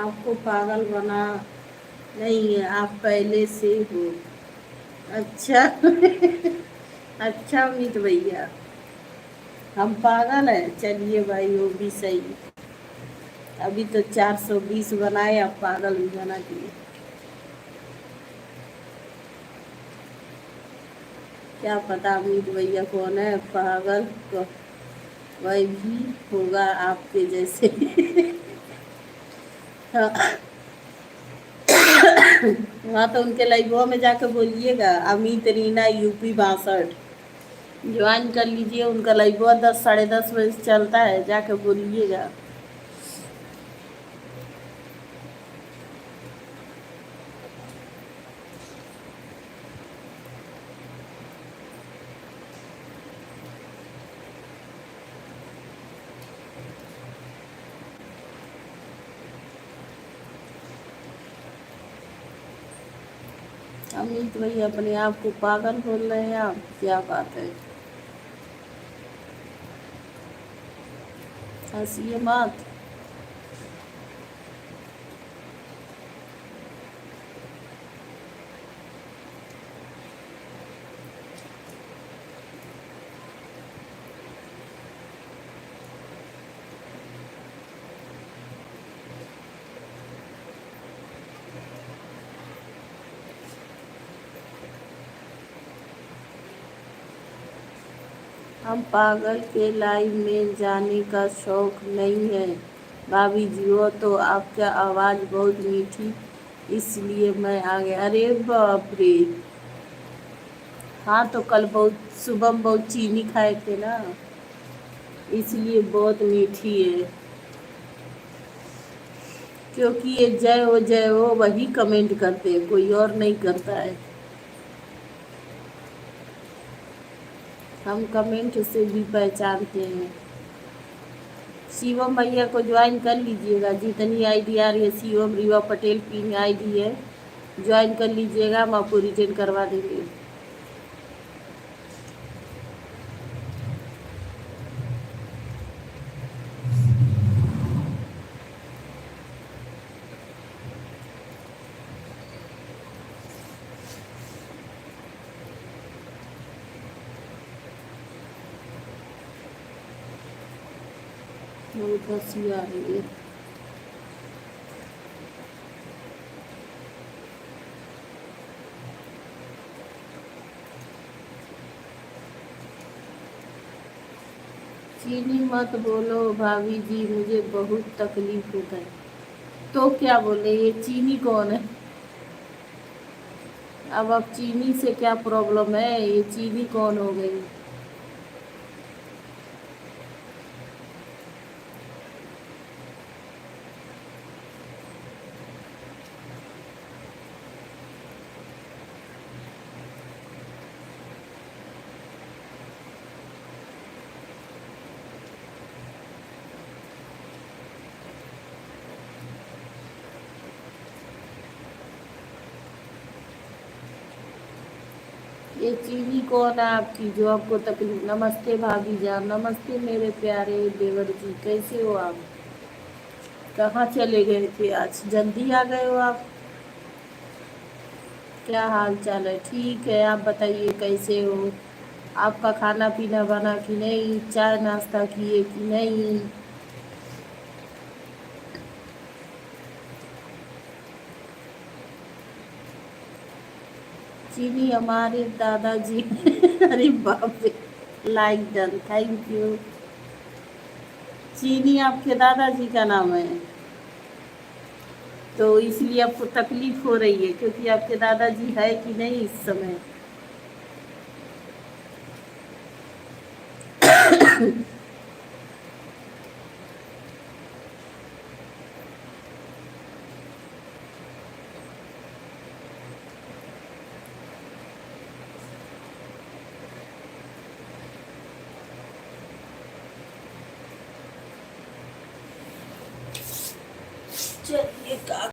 आपको पागल बना नहीं है, आप पहले से हो। अच्छा अच्छा अमित भैया, हम पागल है? चलिए भाई, वो भी सही। अभी तो 420 बनाए, आप पागल भी बना दिए। क्या पता अमित भैया कौन है पागल को, वही भी होगा आपके जैसे हाँ। वहाँ तो उनके लाइव में जाकर बोलिएगा, अमित रीना यूपी 62 ज्वाइन कर लीजिए। उनका लाइव 10 साढ़े 10 बजे चलता है, जाकर बोलिएगा। अमित भैया अपने आप को पागल बोल रहे हैं आप, क्या बात है? हंसिए मत। हम पागल के लाइव में जाने का शौक नहीं है भाभी जी, वो तो आपका आवाज़ बहुत मीठी, इसलिए मैं आ गया। अरे बाप रे! हाँ, तो कल बहुत सुबह में बहुत चीनी खाए थे ना, इसलिए बहुत मीठी है। क्योंकि ये जय हो वही कमेंट करते हैं, कोई और नहीं करता है। हम कमेंट से भी पहचानते हैं। शिवम भैया को ज्वाइन कर लीजिएगा, जितनी आईडी आ रही है शिवम रीवा पटेल पिंग आईडी है, ज्वाइन कर लीजिएगा, हम आपको रिटर्न करवा देंगे। बहुत हंसी आ रही है। चीनी मत बोलो भाभी जी, मुझे बहुत तकलीफ होता है। तो क्या बोले, ये चीनी कौन है? अब चीनी से क्या प्रॉब्लम है, ये चीनी कौन हो गई? ये चीनी कौन है आपकी जो आपको तकलीफ? नमस्ते भाभी जान, नमस्ते मेरे प्यारे देवर जी, कैसे हो आप? कहाँ चले गए थे आज, जल्दी आ गए हो आप? क्या हाल चाल है? ठीक है, आप बताइए कैसे हो? आपका खाना पीना बना कि नहीं, चाय नाश्ता किए कि नहीं? चीनी हमारे दादाजी अरे बाप रे! Like done, thank U. चीनी आपके दादाजी का नाम है, तो इसलिए आपको तकलीफ हो रही है, क्योंकि आपके दादाजी है कि नहीं इस समय? चलिए